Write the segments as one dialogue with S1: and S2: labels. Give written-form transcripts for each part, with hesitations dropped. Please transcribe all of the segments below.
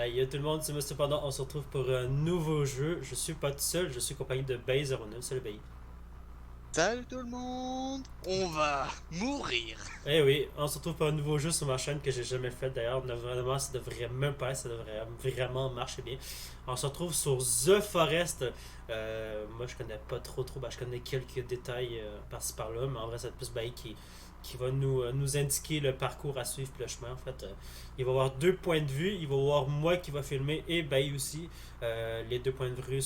S1: Yo tout le monde, c'est moi cependant, on se retrouve pour un nouveau jeu. Je suis pas tout seul, je suis accompagné de Bay09. Salut Bay.
S2: Salut tout le monde! On va mourir!
S1: Eh oui, on se retrouve pour un nouveau jeu sur ma chaîne que j'ai jamais fait d'ailleurs. Vraiment, ça devrait même pas, ça devrait vraiment marcher bien. On se retrouve sur The Forest. Moi je connais pas trop, je connais quelques détails par-ci par-là, mais en vrai c'est plus Bay qui va nous indiquer le parcours à suivre puis le chemin en fait. Il va y avoir deux points de vue, il va y avoir moi qui va filmer et Bay aussi. Les deux points de vue,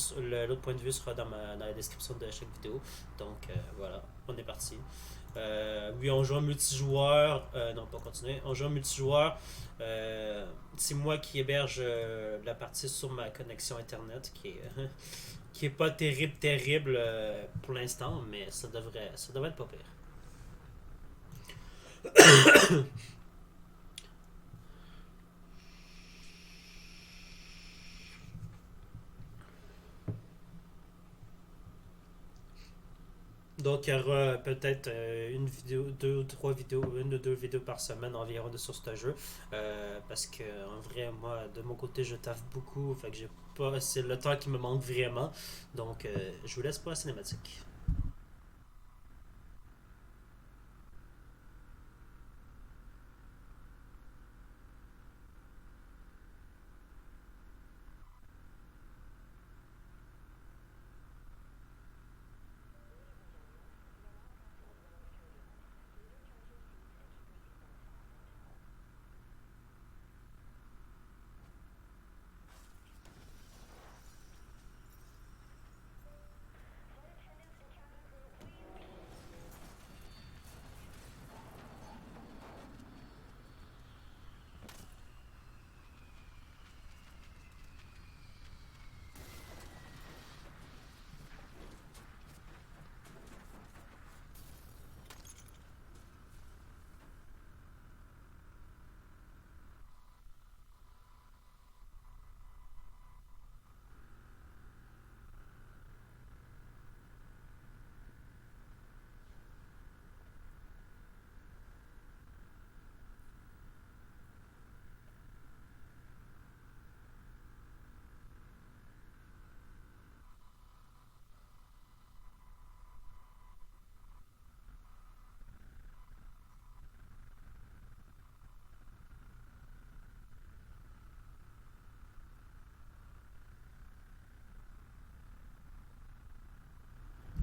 S1: l'autre point de vue sera dans la description de chaque vidéo. Donc voilà, on est parti. Oui, on joue en multijoueur. Non, pas continuer. On joue en multijoueur. C'est moi qui héberge la partie sur ma connexion internet qui est pas terrible pour l'instant, mais ça devrait être pas pire. Donc, il y aura peut-être une vidéo, deux ou trois vidéos, une ou deux vidéos par semaine environ sur ce jeu. Parce que, en vrai, moi, de mon côté, je taffe beaucoup. Fait que j'ai pas, c'est le temps qui me manque vraiment. Donc, je vous laisse pour la cinématique.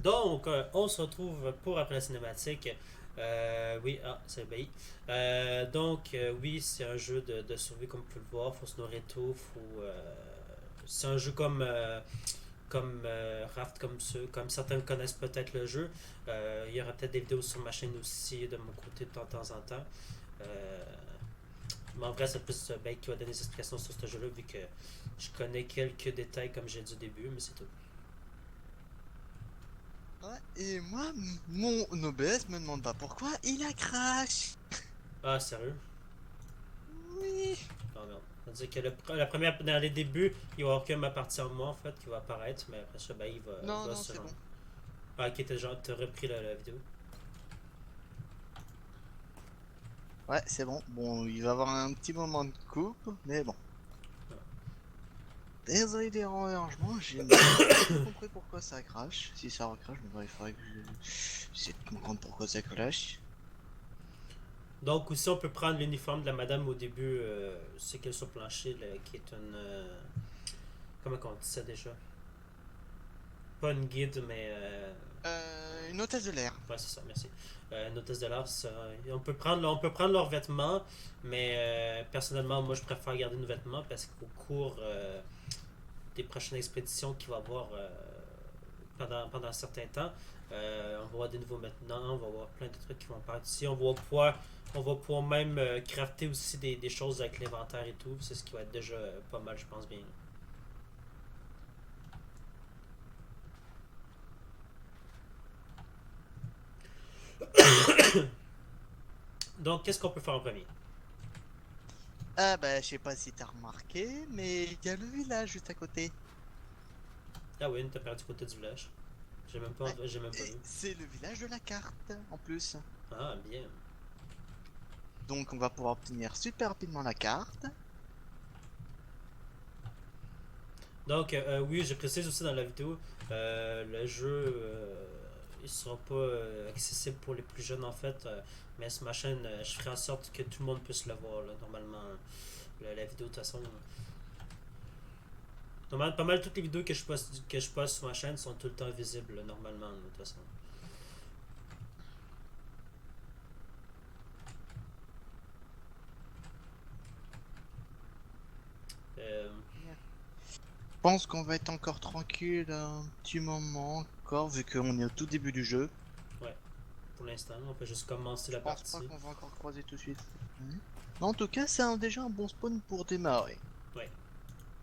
S1: Donc, on se retrouve pour après la cinématique. Oui, c'est bien. Oui, c'est un jeu de survie comme vous pouvez le voir. Faut se nourrir tôt. C'est un jeu comme Raft, comme certains le connaissent peut-être le jeu. Il y aura peut-être des vidéos sur ma chaîne aussi de mon côté de temps en temps. Euh, mais en vrai, c'est plus Ben qui va donner des explications sur ce jeu-là, vu que je connais quelques détails comme j'ai dit au début, mais c'est tout.
S2: Ouais, et moi, mon OBS me demande pas pourquoi il a crash!
S1: Ah, sérieux?
S2: Oui!
S1: Non, non. C'est-à-dire que la première, dans les débuts, il va y avoir que ma partie en moi, en fait, qui va apparaître, mais après ça, ben,
S2: Non,
S1: va
S2: non,
S1: se
S2: c'est
S1: rendre.
S2: bon.
S1: Ah, ok, t'as repris la vidéo.
S2: Ouais, c'est bon. Bon, il va y avoir un petit moment de coupe, mais bon.
S1: Ah.
S2: Désolé des dérangements, j'ai pas trop compris pourquoi ça crash. Si ça recrache, mais bon, il faudrait que j'essaie de comprendre pourquoi ça crash.
S1: Donc, aussi, on peut prendre l'uniforme de la madame au début, c'est qu'elle sur le plancher, là, qui est une. Comment on dit ça déjà? Pas une guide, mais.
S2: Une hôtesse de l'air.
S1: Ouais, c'est ça, merci. Une hôtesse de l'air, on peut prendre leurs vêtements, mais personnellement, moi, je préfère garder nos vêtements parce qu'au cours des prochaines expéditions qu'il va y avoir pendant un certain temps, on va avoir des nouveaux vêtements, on va avoir plein de trucs qui vont apparaître ici. On va pouvoir même crafter aussi des choses avec l'inventaire et tout. C'est ce qui va être déjà pas mal, je pense bien. Donc, qu'est-ce qu'on peut faire en premier?
S2: Ah bah, je sais pas si t'as remarqué, mais il y a le village juste à côté.
S1: Ah oui, t'as perdu du côté du village.
S2: Ouais.
S1: J'ai même pas
S2: Et
S1: vu.
S2: c'est le village de la carte, en plus.
S1: Ah, bien.
S2: Donc on va pouvoir obtenir super rapidement la carte.
S1: Donc, oui, je précise aussi dans la vidéo, le jeu, il sera pas accessible pour les plus jeunes en fait, mais sur ma chaîne, je ferai en sorte que tout le monde puisse le voir, là, normalement, la vidéo de toute façon. Pas mal toutes les vidéos que je poste sur ma chaîne sont tout le temps visibles, là, normalement, là, de toute façon. Euh,
S2: Je pense qu'on va être encore tranquille un petit moment encore, vu qu'on est au tout début du jeu.
S1: ouais, pour l'instant, on peut juste commencer
S2: Je
S1: la
S2: pense pas
S1: partie.
S2: qu'on va encore croiser tout de suite. En tout cas, c'est déjà un bon spawn pour démarrer.
S1: Ouais.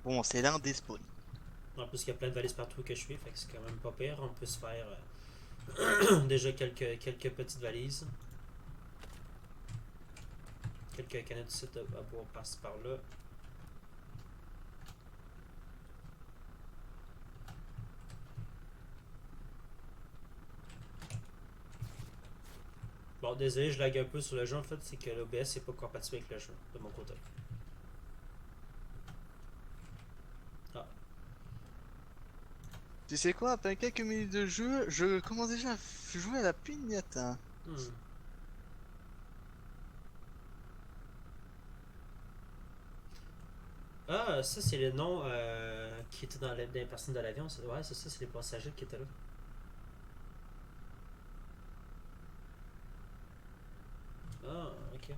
S2: Bon, c'est l'un des spawns.
S1: En plus, il y a plein de valises partout que je suis, fait que c'est quand même pas pire. On peut se faire déjà quelques petites valises. Quelques canettes de site à boire par-ci par-là. Bon, désolé, je lag un peu sur le jeu en fait, c'est que l'OBS n'est pas compatible avec le jeu de mon côté. Ah.
S2: Tu sais quoi, après quelques minutes de jeu, je commence déjà à jouer à la pignata.
S1: Hmm. Ah, ça c'est le nom qui était dans les personnes de l'avion. Ouais, c'est ça, c'est les passagers qui étaient là. Ah, ok.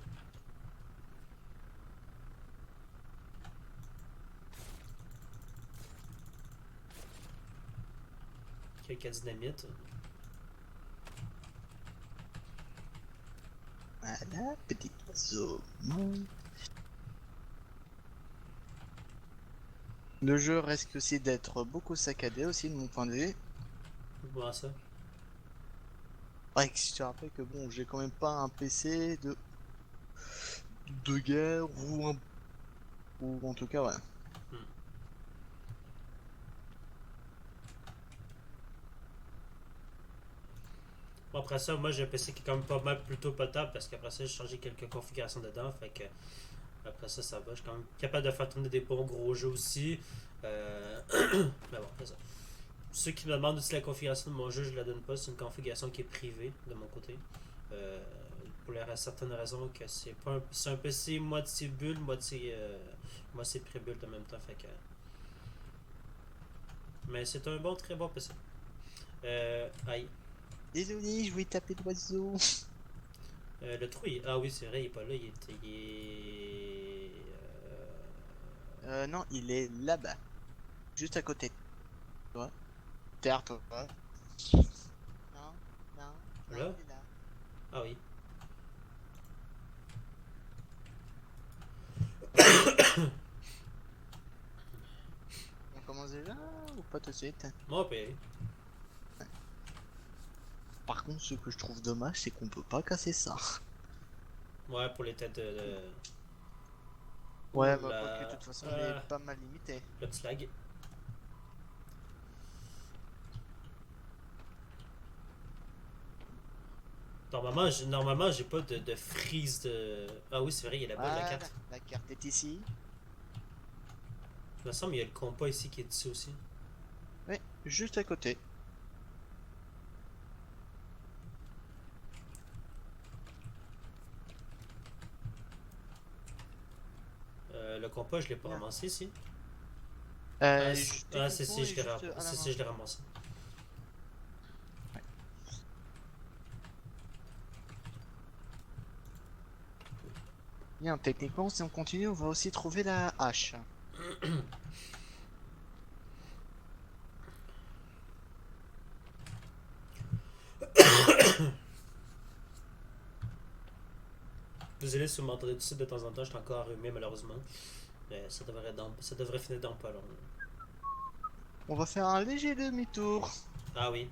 S1: Quelques dynamites.
S2: Voilà, petit oiseau. Le jeu risque aussi d'être beaucoup saccadé aussi de mon point de vue.
S1: Comment ça?
S2: Ouais, si tu te rappelles que bon, j'ai quand même pas un PC de guerre ou en tout cas ouais.
S1: Hmm. Bon, après ça, moi j'ai un PC qui est quand même pas mal plutôt potable parce qu'après ça, j'ai changé quelques configurations dedans. Fait que après ça, ça va. Je suis quand même capable de faire tourner des bons gros jeux aussi. Mais bon, c'est ça. Ceux qui me demandent aussi la configuration de mon jeu, je la donne pas. C'est une configuration qui est privée de mon côté. Euh, pour certaines raisons que c'est un PC moitié bulle, moitié pré-bulle en même temps. Fait que, mais c'est un bon, très bon PC. Aïe.
S2: Désolé, je voulais taper l'oiseau.
S1: Le trou, ah oui, c'est vrai, il est pas là. Il est.
S2: Non, il est là-bas, juste à côté. Toi, terre, toi. Non, non, non,
S1: Là?
S2: il est là.
S1: Ah oui.
S2: On commence déjà ou pas tout de suite?
S1: Bon, ben,
S2: Par contre, ce que je trouve dommage, c'est qu'on peut pas casser ça.
S1: ouais, pour les têtes
S2: Ouais,
S1: Ouh
S2: bah quoi que de
S1: là.
S2: toute façon, on est pas mal limité.
S1: Le petit lag. Normalement, j'ai pas de freeze de. Ah oui, c'est vrai, il y a là-bas la
S2: Voilà,
S1: carte.
S2: la carte est ici.
S1: Il me semble qu'il y a le compas ici qui est ici aussi.
S2: Ouais, juste à côté.
S1: Le compas, je l'ai pas
S2: Bien.
S1: ramassé ici. C'est
S2: Techniquement,
S1: si,
S2: il est juste à la
S1: si,
S2: main.
S1: je l'ai ramassé.
S2: Bien, techniquement, si on continue, on va aussi trouver la hache.
S1: Désolé si vous m'entendez tout de suite de temps en temps, je suis encore allumé malheureusement. Mais ça devrait finir dans pas long.
S2: On va faire un léger demi-tour.
S1: Ah oui.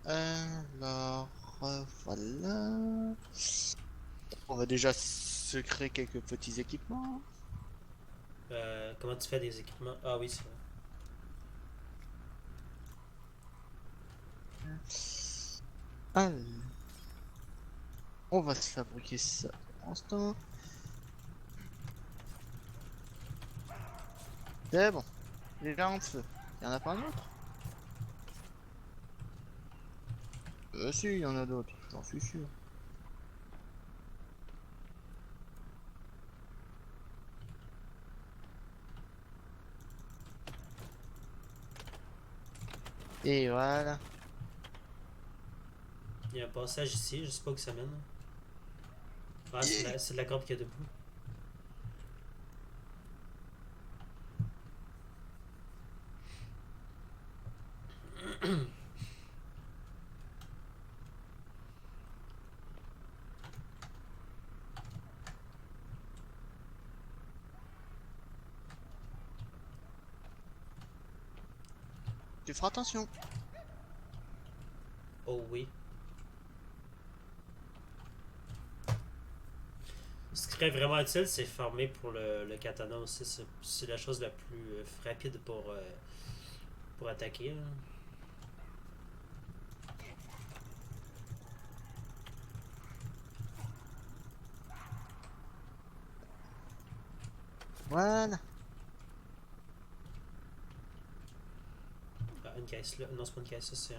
S2: Alors, voilà. On va déjà se créer quelques petits équipements.
S1: Comment tu fais des équipements? Ah oui, c'est vrai.
S2: Alors, on va se fabriquer ça pour l'instant. C'est bon. Les géants de feu. Y'en a pas un autre? Si, y'en a d'autres, j'en suis sûr. Et voilà.
S1: Il y a un passage ici, je sais pas où ça mène. Ah,
S2: Yeah.
S1: c'est de la corde qui est debout.
S2: Tu feras attention.
S1: Oh oui. Ce qui serait vraiment utile, c'est farmer pour le katana aussi. C'est la chose la plus rapide pour attaquer. Là.
S2: Voilà.
S1: Ah, une caisse là. Non, c'est pas une caisse, ça c'est un.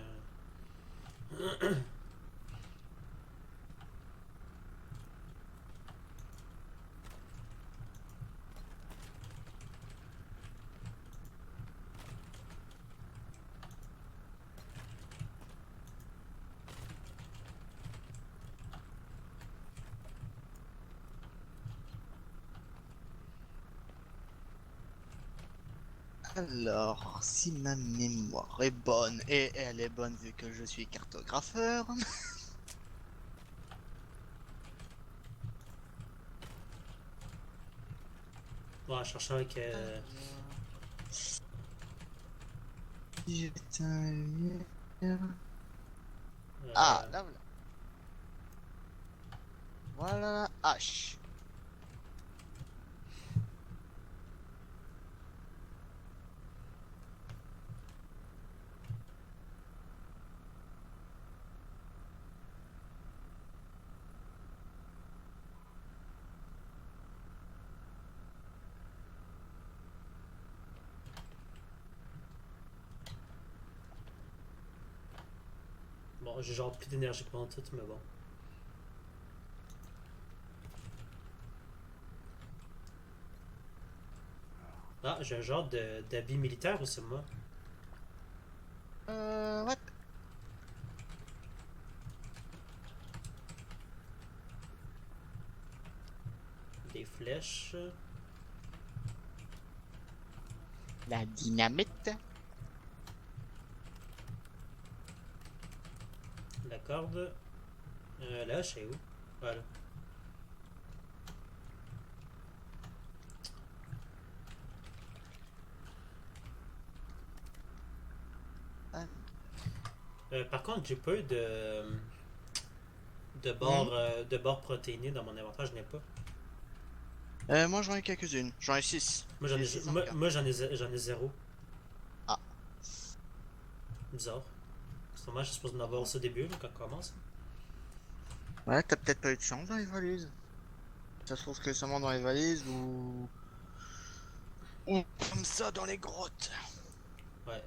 S2: Alors, si ma mémoire est bonne, et elle est bonne vu que je suis cartographeur.
S1: Bon, en cherchant avec.
S2: Putain, ah,
S1: Euh,
S2: là voilà. Voilà la hache.
S1: bon, j'ai genre plus d'énergie pendant tout, mais bon. Ah, j'ai un genre d'habit militaire ou c'est moi?
S2: What?
S1: Des flèches.
S2: La dynamite.
S1: La corde. Là, je sais où. Voilà.
S2: Ah.
S1: Par contre, j'ai pas eu
S2: Hmm.
S1: de barres protéinées dans mon inventaire, je n'ai pas.
S2: Moi j'en ai quelques-unes. J'en ai 6.
S1: Moi
S2: J'ai 6 en carte.
S1: moi, j'en ai zéro.
S2: Ah.
S1: Bizarre. C'est dommage, je suis supposé en avoir aussi au début, là, quand on commence.
S2: Ouais, t'as peut-être pas eu de chance dans les valises. Ça se trouve que seulement dans les valises ou comme ça dans les grottes.
S1: Ouais.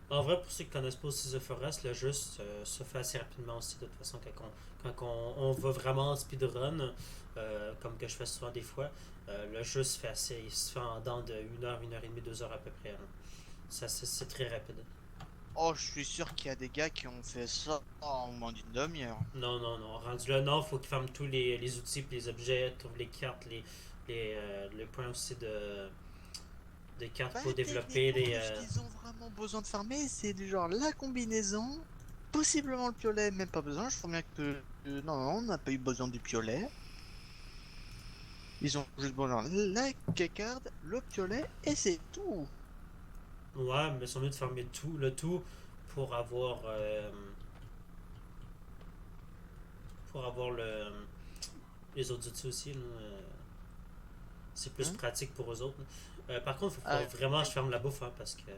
S1: En vrai, pour ceux qui connaissent pas aussi The Forest, le jeu se fait assez rapidement aussi, de toute façon, quand on va vraiment en speedrun, comme que je fais souvent des fois, le jeu se fait assez, il se fait en dedans de 1 heure et demie, 2 heures à peu près. Là. C'est très rapide.
S2: Oh, je suis sûr qu'il y a des gars qui ont fait ça en moins d'une demi-heure.
S1: Non, non, non. Rendu là, non, faut qu'ils ferment tous les outils et les objets, trouvent les cartes, les points aussi de cartes
S2: Bah,
S1: pour développer
S2: techniquement,
S1: des.
S2: tout ce qu'ils ont vraiment besoin de farmer, c'est du genre la combinaison, possiblement le piolet, même pas besoin. Je crois bien que. Non, non, on n'a pas eu besoin du piolet. Ils ont juste besoin de la cacarde, le piolet, et c'est tout.
S1: Ouais, mais ils sont mieux de fermer le tout pour avoir. pour avoir les autres outils aussi. Là, c'est plus
S2: Hein?
S1: pratique pour eux autres. Par contre, il
S2: Ah,
S1: faut vraiment que je ferme la bouffe hein, parce que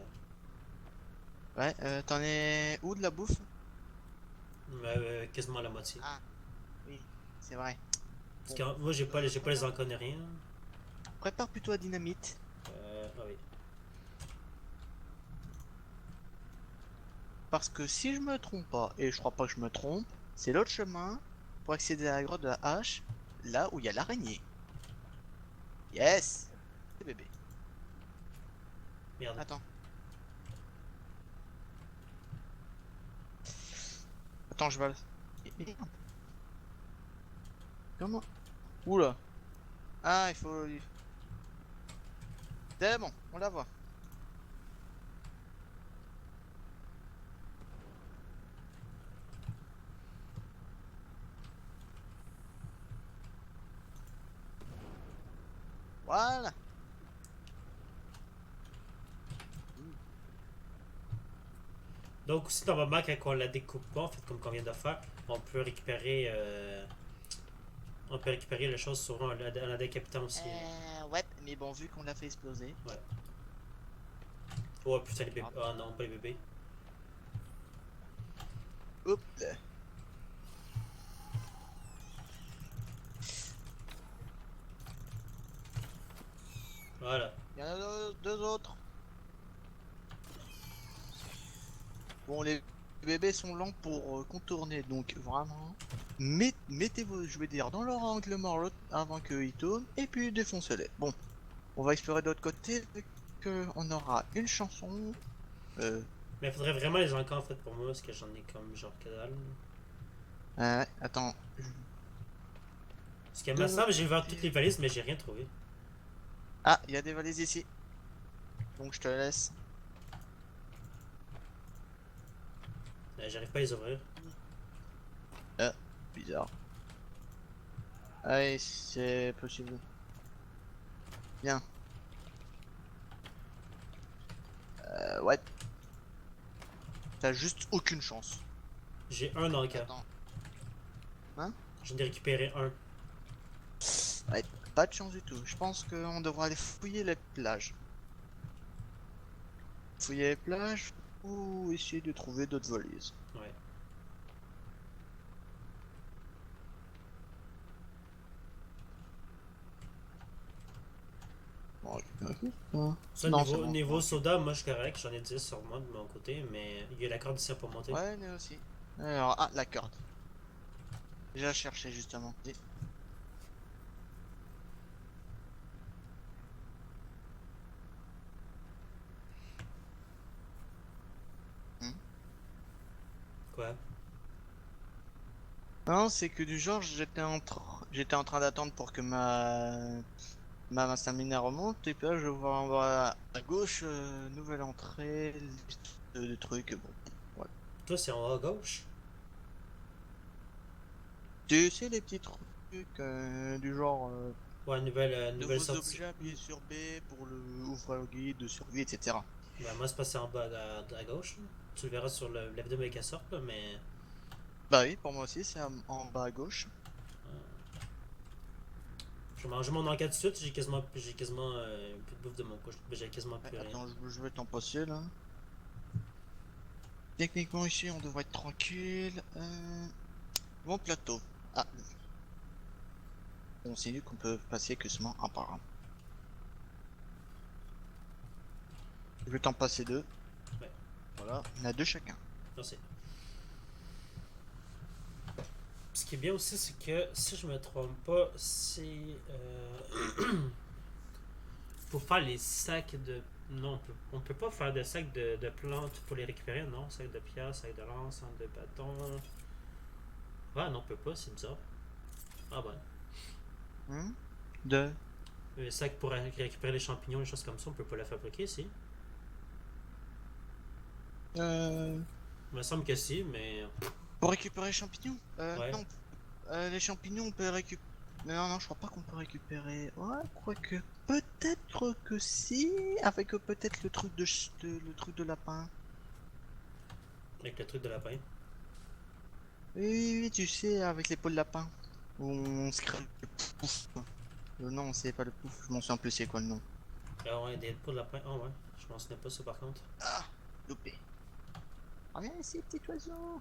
S2: ouais, t'en es où de la bouffe?
S1: quasiment la moitié.
S2: Ah, oui, c'est vrai.
S1: Parce
S2: Bon,
S1: que moi, j'ai pas les
S2: prépare,
S1: encons ni rien.
S2: prépare plutôt à dynamite.
S1: Ah oui.
S2: Parce que si je me trompe pas, et je crois pas que je me trompe, c'est l'autre chemin pour accéder à la grotte de la hache, là où il y a l'araignée. Yes! C'est bébé.
S1: Merde.
S2: Attends. Attends, je vais... Merde. Comment? Oula. Ah, il faut... C'est bon, on la voit. Voilà.
S1: Donc aussi, normalement, quand on la découpe pas, en fait, comme qu'on vient de faire, on peut récupérer les choses sur en la décapitant aussi.
S2: Ouais, mais bon, vu qu'on l'a fait exploser.
S1: Ouais. Oh putain, les bébés.
S2: Hop.
S1: Oh non, pas les bébés.
S2: Hop là.
S1: Voilà.
S2: Il y en a deux autres. Bon, les bébés sont lents pour contourner, donc vraiment, mettez-vous, je vais dire, dans leur angle mort avant qu'ils tournent, et puis défoncez-les. Bon, on va explorer de l'autre côté, on aura une chanson.
S1: Mais il faudrait vraiment les encans en fait pour moi, parce que j'en ai comme genre que dalle.
S2: Attends.
S1: Parce que me semble j'ai ouvert toutes les valises, mais j'ai rien trouvé.
S2: Ah, il y a des valises ici. Donc je te laisse.
S1: J'arrive pas à les ouvrir.
S2: Ah, bizarre. Allez, c'est possible. Bien. Ouais. T'as juste aucune chance.
S1: J'ai un encas.
S2: Attends. Hein?
S1: J'en ai récupéré un.
S2: Ouais, pas de chance du tout. Je pense qu'on devra aller fouiller les plages. Fouiller les plages ou essayer de trouver d'autres valises.
S1: Ouais.
S2: Bon, hein.
S1: Ça,
S2: Non, c'est bon.
S1: niveau soda, moi je suis correct. J'en ai 10 sur moi de mon côté, mais il y a la corde ici pour monter.
S2: Ouais, nous aussi. Alors, ah, la corde. J'ai cherché justement. Hmm.
S1: Quoi?
S2: Non, c'est que du genre, j'étais en train d'attendre pour que ma stamina remonte, et puis là, je vois en bas à gauche, nouvelle entrée, liste de trucs, bon. Ouais.
S1: Toi, c'est en haut à gauche?
S2: Tu sais, les petits trucs du genre,
S1: Ouais, nouvelle
S2: nouveaux
S1: sortie.
S2: objets, appuyez sur B pour le ouvrir le guide de survie, etc.
S1: Ben, moi, c'est passé en bas à gauche. Là. Tu le verras sur la vidéo mais qu'elle sorte, là, mais.
S2: Bah oui, pour moi aussi, c'est en bas à gauche.
S1: Je vais manger mon encas tout de suite, j'ai quasiment plus de bouffe de mon couche. J'ai quasiment
S2: Ouais,
S1: plus rien.
S2: attends, je vais t'en passer là. Techniquement, ici, on devrait être tranquille. Bon plateau. Ah, on s'est dit qu'on peut passer que seulement un par un. Je vais t'en passer deux.
S1: Ouais.
S2: Voilà, on a deux chacun.
S1: Merci. Ce qui est bien aussi, c'est que si je me trompe pas, c'est. Pour faire les sacs de. Non, on peut pas faire de sacs de plantes pour les récupérer, non? Sacs de pierre, sacs de lance, sacs de bâton. Ah non, on peut pas, c'est bizarre. Ah ben.
S2: Hmm. Deux.
S1: Les sacs pour récupérer les champignons, les choses comme ça, on peut pas la fabriquer ici. Il me semble que si, mais.
S2: Pour récupérer les champignons
S1: Ouais.
S2: Non. Les champignons, on peut les récupérer. Non, non, je crois pas qu'on peut récupérer. Ouais, quoique. Peut-être que si. Avec peut-être le truc le truc de lapin.
S1: Avec le truc de lapin.
S2: Oui, oui, oui, tu sais, avec les peaux de lapin. Où on se crée le pouf. Non, c'est pas le pouf, je m'en souviens plus c'est quoi le nom.
S1: Ah ouais, des peaux de lapin. Ah ouais, je m'en souviens pas ça par contre.
S2: Ah, loupé. Reviens ici, petit oiseau.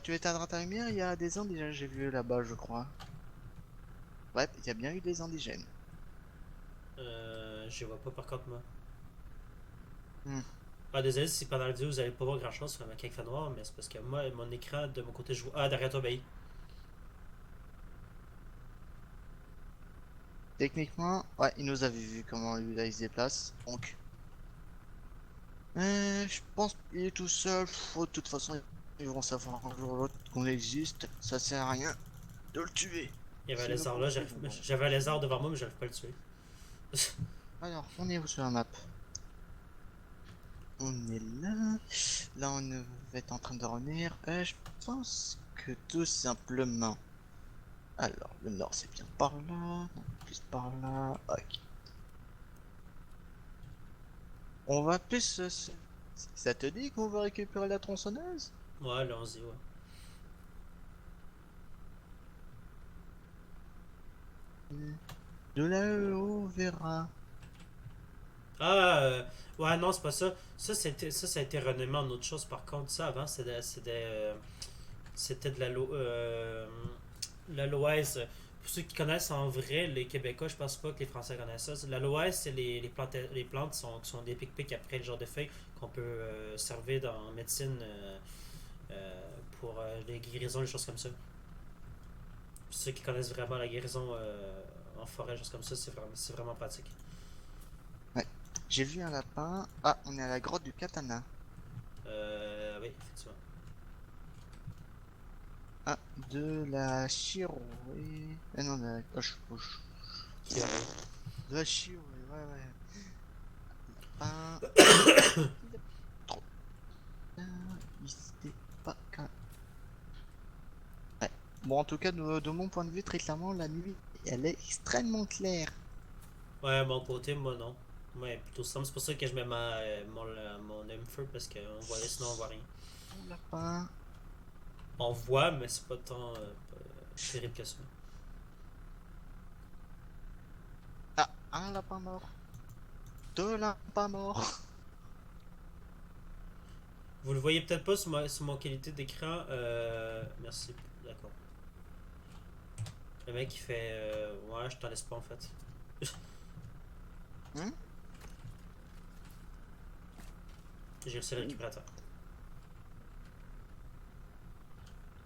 S2: Tu éteindras ta lumière, il y a des indigènes, j'ai vu là-bas, je crois. Ouais, il y a bien eu des indigènes.
S1: Je vois pas par contre moi.
S2: Hmm.
S1: Ah, désolé si pendant la vidéo vous allez pas voir grand chose sur ma cake noire, mais c'est parce que moi, mon écran de mon côté, je vois. Ah, derrière toi, Bailly.
S2: Techniquement, ouais, il nous avait vu comment lui là il se déplace. Donc, je pense qu'il est tout seul. De toute façon, ils vont savoir un jour ou l'autre qu'on existe. Ça sert à rien de le tuer.
S1: Il y avait un
S2: S'ils le
S1: lézard là,
S2: poursuivent, bon.
S1: j'avais un lézard devant moi, mais j'arrive pas à le tuer.
S2: Alors, on est où sur la map? On est là. Là, on va être en train de revenir. Je pense que tout simplement. Alors, le nord, c'est bien par là. Plus par là. Ok. On va plus. Ça te dit qu'on va récupérer la tronçonneuse?
S1: Ouais, là, on se dit, ouais.
S2: De là-haut, on verra.
S1: Ah, ouais, non, c'est pas ça. Ça a été renommé en autre chose par contre. Ça, avant, c'était de l'aloès. Pour ceux qui connaissent en vrai, les Québécois, je pense pas que les Français connaissent ça. L'aloès, c'est les plantes qui sont des pic-pics après le genre de feuilles qu'on peut servir dans médecine pour les guérisons, les choses comme ça. Pour ceux qui connaissent vraiment la guérison en forêt, les choses comme ça, c'est vraiment pratique.
S2: Ouais. J'ai vu un lapin. Ah, on est à la grotte du katana.
S1: Oui, effectivement.
S2: Ah, de la chirouée. Non, de la...
S1: Qui arrive.
S2: De la chirouée, ouais, ouais. Lapin. Il est trop bien. Il sait pas quand. Ouais. Bon, en tout cas, de mon point de vue, très clairement, la nuit, elle est extrêmement claire.
S1: Ouais, mon côté, moi non. Ouais, plutôt sombre. C'est pour ça que je mets mon feu parce qu'on voit, sinon on voit rien.
S2: Mon lapin.
S1: On voit, mais c'est pas tant terrible que ça.
S2: Ah, un lapin mort. Deux lapins morts.
S1: Vous le voyez peut-être pas sur mon qualité d'écran. Merci. D'accord. Le mec il fait ouais, je t'en laisse pas en fait.
S2: Hmm.
S1: J'ai réussi à le récupérer à temps.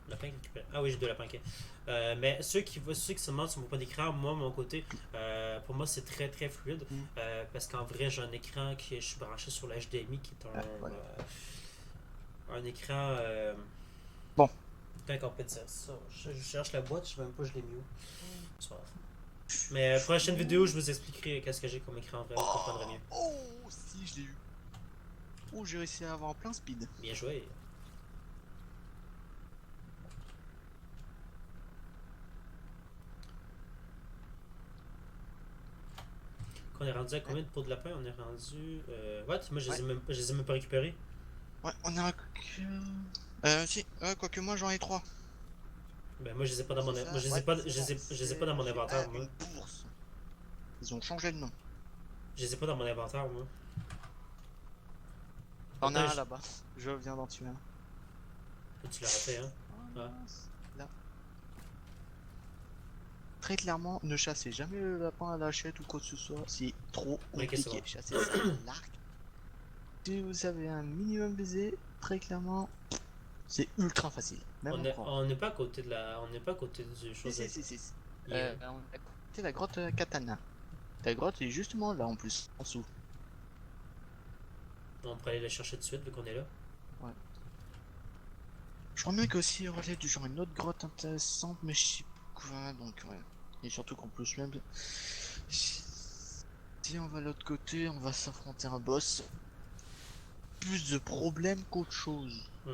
S1: Lapin récupéré. Ah oui, j'ai deux lapins, ok. Mais ceux qui se demandent sur mon point d'écran, moi, mon côté, pour moi, c'est très très fluide.
S2: Hmm.
S1: Parce qu'en vrai, j'ai un écran qui je suis branché sur l'HDMI qui est
S2: Ah, voilà.
S1: un écran.
S2: Bon.
S1: Putain, qu'on peut dire ça. Je cherche la boîte, je sais même pas, je l'ai mis où. C'est pas grave. Mais prochaine vidéo, je vous expliquerai qu'est-ce que j'ai comme écran en vrai, vous comprendrez mieux.
S2: Oh, si, je l'ai eu. Oh, j'ai réussi à avoir en plein speed.
S1: Bien joué. On est rendu à
S2: Ouais,
S1: combien de pots de lapin? On est rendu. What? Moi,
S2: ouais,
S1: je les ai même pas récupérés.
S2: ouais, on a que... si, quoique moi j'en ai trois.
S1: Ben, moi, je les ai pas dans mon.
S2: C'est
S1: Moi,
S2: ça? Ouais, c'est bon.
S1: je les ai pas dans mon inventaire, moi.
S2: Une bourse. Ils ont changé de nom.
S1: Je les ai pas dans mon inventaire, moi.
S2: T'en as
S1: Pourtant,
S2: un là-bas. Je viens d'en tuer un.
S1: tu l'as raté, hein?
S2: Oh
S1: Ah.
S2: mince. Là. Très clairement, ne chassez jamais le lapin à la hachette ou quoi que ce soit. C'est trop
S1: Ok, c'est
S2: compliqué.
S1: bon.
S2: Chassez ça à l'arc. Si vous avez un minimum baiser, très clairement, c'est ultra facile. Même en pro.
S1: On n'est pas à côté de la. On n'est pas à côté du
S2: Si,
S1: chose
S2: si,
S1: avec.
S2: si, si.
S1: Yeah.
S2: On a côté la grotte Katana. Ta grotte est justement là en plus, en dessous.
S1: On pourrait aller la chercher tout de suite vu qu'on est là.
S2: Ouais. Je crois bien qu'aussi il y aurait du genre une autre grotte intéressante, mais je sais pas quoi, donc ouais. Et surtout qu'en plus même, si on va de l'autre côté, on va s'affronter un boss. Plus de problèmes qu'autre chose.
S1: Hmm.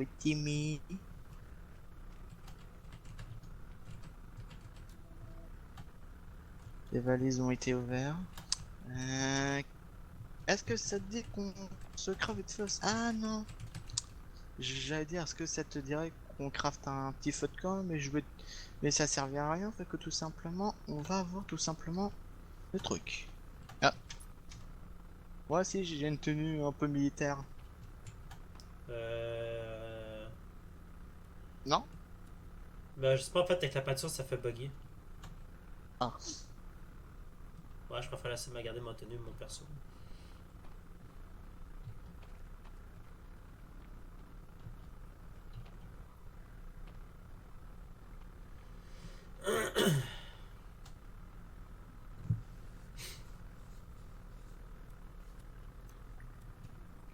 S2: jouer Timmy. Les valises ont été ouvertes. Est-ce que ça te dit qu'on se crave vite fait? Ah non. J'allais dire, est-ce que ça te dirait qu'on crafte un petit feu de camp, mais ça servira à rien, fait que tout simplement, on va avoir tout simplement le truc. Ah. Moi aussi, j'ai une tenue un peu militaire.
S1: Euh...
S2: Non?
S1: Ben, je sais pas, en fait, avec la peinture, ça fait bugger.
S2: Ah.
S1: Ouais, je préfère laisser me garder mon tenue, mon perso.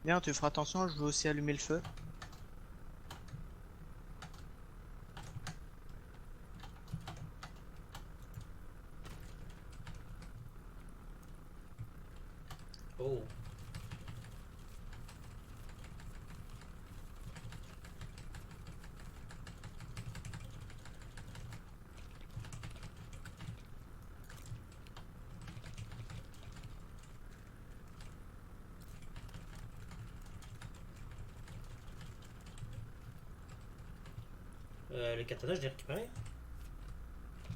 S2: Bien, tu feras attention, je veux aussi allumer le feu.
S1: Oh. Le katana, je l'ai récupéré?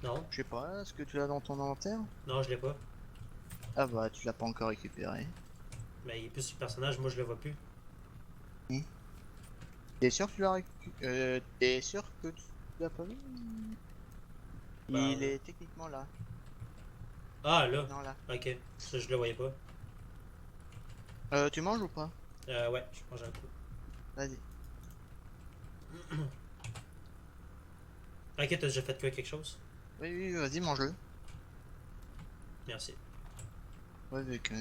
S1: Non.
S2: Je sais pas, est-ce que tu l'as dans ton inventaire?
S1: Non, je l'ai pas.
S2: Ah bah, tu l'as pas encore récupéré.
S1: Mais il est plus sur le personnage, moi je le vois plus.
S2: T'es sûr que tu l'as récupéré? T'es sûr que tu l'as pas vu?
S1: Bah,
S2: Il est techniquement là.
S1: ah, là.
S2: Non, là.
S1: Ok. Ça, je le voyais pas.
S2: Tu manges ou pas?
S1: Ouais, je mange un coup.
S2: Vas-y.
S1: Ok, t'as déjà fait quoi quelque chose?
S2: Oui, oui, vas-y, mange-le.
S1: Merci.
S2: Ouais, vu que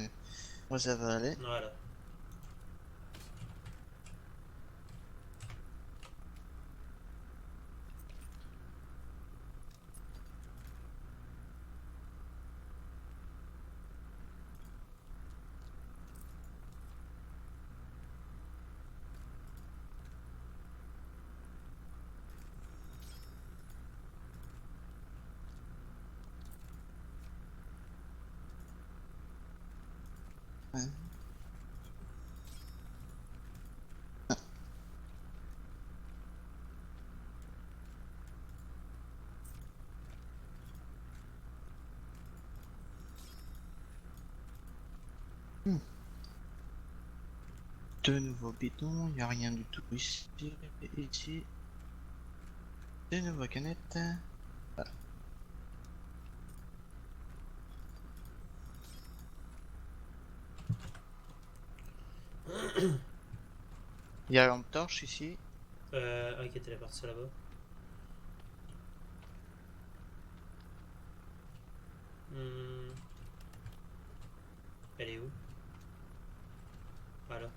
S2: moi ça va aller.
S1: Voilà.
S2: Ouais. Hmm. De nouveaux bidons, y a rien du tout ici. Ici. De nouvelles canettes. Ah. Y a une torche ici.
S1: Ok, t'es parti là-bas. Hmm. Elle est où? Voilà.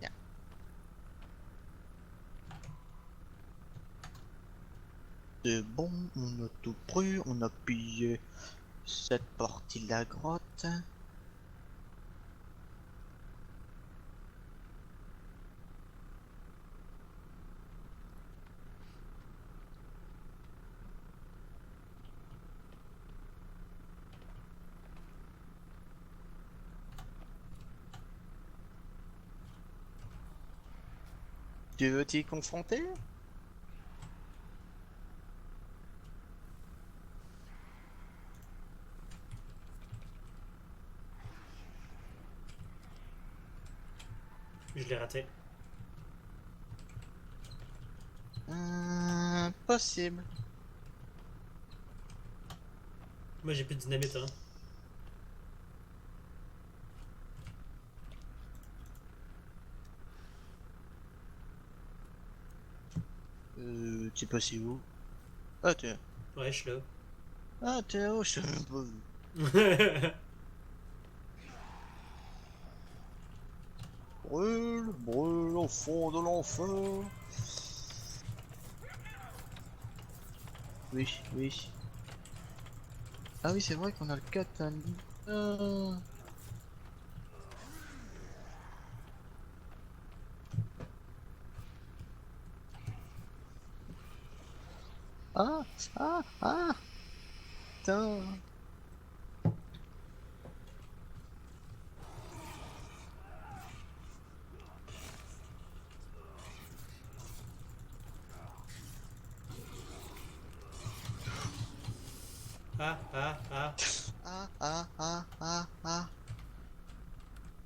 S2: Yeah. C'est bon, on a tout pris, on a pillé cette partie de la grotte. Tu veux t'y confronter?
S1: Je l'ai raté.
S2: Possible.
S1: Moi j'ai plus de dynamite, hein.
S2: T'es passé où? Ah, t'es...
S1: Ouais, je suis là.
S2: Ah, t'es où? Je t'ai même pas vu. Brûle, brûle au fond de l'enfer. Oui, oui. Ah oui, c'est vrai qu'on a le katana. Ah, putain.
S1: Ah, ah, ah.
S2: Ah.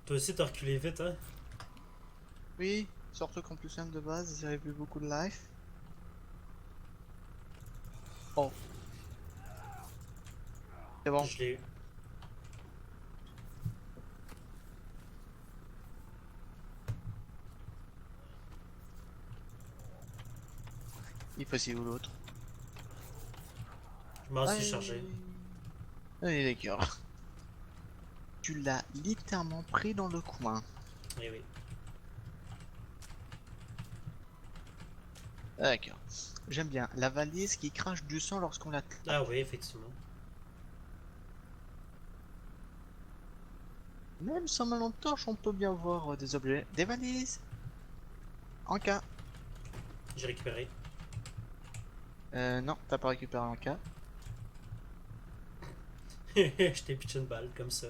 S1: Toi aussi, t'as reculé vite, hein?
S2: Oui, surtout qu'en plus même de base, j'avais vu beaucoup de life. Oh, c'est bon.
S1: Je l'ai eu.
S2: Il passait où l'autre?
S1: Je m'en suis chargé.
S2: Allez. Allez, d'accord. Tu l'as littéralement pris dans le coin.
S1: Eh oui.
S2: D'accord. J'aime bien. La valise qui crache du sang lorsqu'on la
S1: Ah
S2: tape.
S1: oui, effectivement.
S2: Même sans ma lampe torche, on peut bien voir des objets. Des valises. En cas.
S1: J'ai récupéré.
S2: Non, t'as pas récupéré en cas.
S1: Je t'ai pitché une balle, comme ça.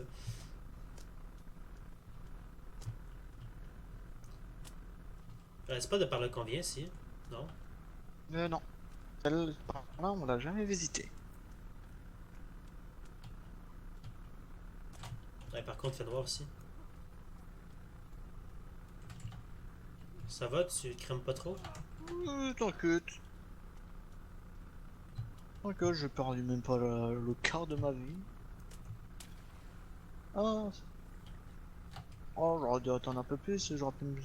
S1: C'est pas de par là qu'on vient, si? Non?
S2: Non. Celle-là, on l'a jamais visité.
S1: Ouais, par contre, il fait noir aussi. Ça va, tu crames pas trop?
S2: T'inquiète. T'inquiète, j'ai perdu même pas le quart de ma vie. Ah, oh, j'aurais dû attendre un peu plus, j'aurais pu me...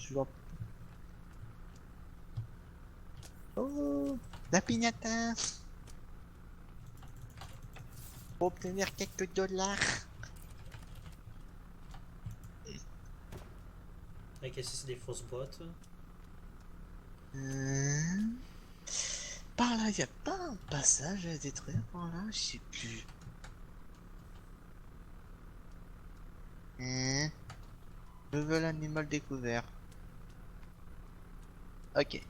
S2: Oh, la piñata. Pour obtenir quelques dollars.
S1: Ok, si c'est des fausses boîtes.
S2: Euh, Par là, y a pas un passage à détruire par là? Je sais plus. Hmm, Nouvel animal découvert. Ok.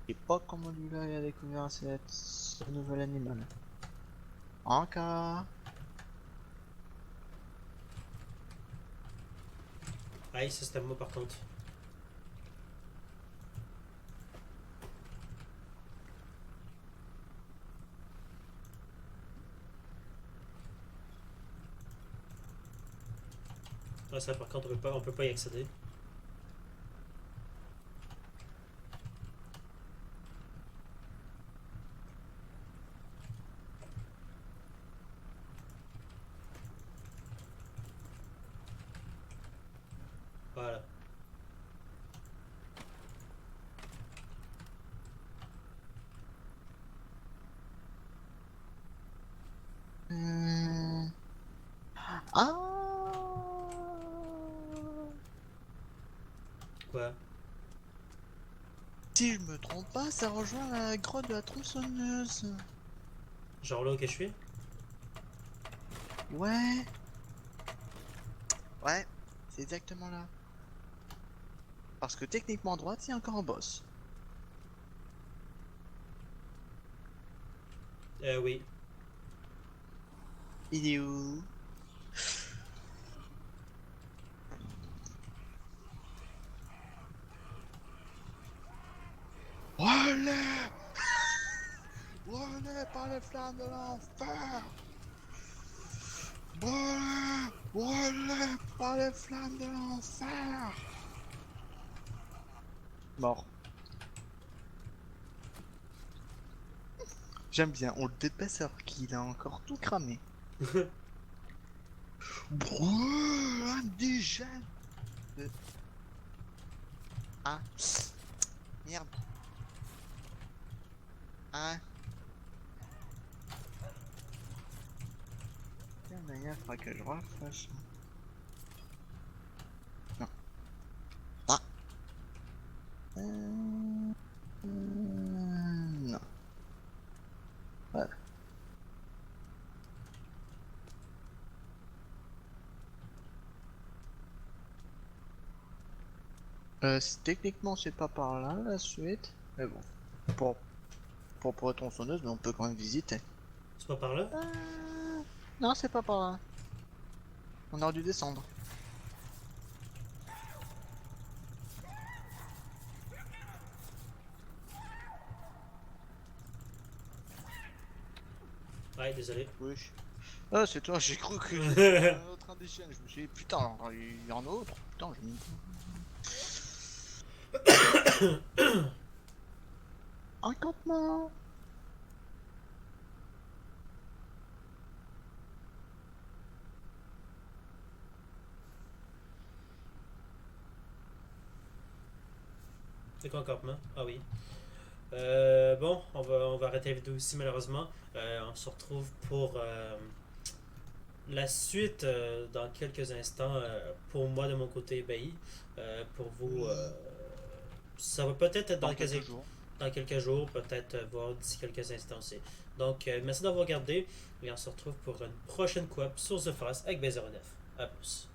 S2: Je sais pas comment lui-là il a découvert ce nouvel animal. Encore.
S1: Aïe, ça c'était moi par contre. Ah, ça par contre, on peut pas y accéder. Voilà.
S2: Hmm, Ah.
S1: Quoi?
S2: Si je me trompe pas, ça rejoint la grotte de la tronçonneuse.
S1: Genre là où que je suis?
S2: Ouais, ouais, c'est exactement là. Parce que techniquement à droite, il y a encore un boss.
S1: Oui.
S2: Il est où? Voilà! Voilà par les flammes de l'enfer! Voilà par les flammes de l'enfer! Mort. J'aime bien, on le dépasse alors qu'il a encore tout cramé. Indigène! Euh, Ah, merde. Ah, quelle manière faudra que je refasse? Non. Ah. Non. Voilà. Techniquement, c'est pas par là la suite. Mais bon, pour, pour être tronçonneuse, mais on peut quand même visiter.
S1: C'est pas par là?
S2: Non, c'est pas par là. On aurait dû descendre.
S1: Ouais, désolé.
S2: Oui. Ah, c'est toi, j'ai cru que j'étais un autre indigène. Je me suis dit, putain, il y en a autre. Putain, je me... Un campement.
S1: C'est quoi un campement? Ah oui. Bon, on va arrêter la vidéo ici malheureusement. On se retrouve pour la suite dans quelques instants. Pour moi de mon côté ébahi. Pour vous, ça va peut-être être
S2: Dans quelques jours.
S1: dans quelques jours, peut-être voir d'ici quelques instants aussi. Donc, merci d'avoir regardé et on se retrouve pour une prochaine coop sur The Forest avec B09. A plus.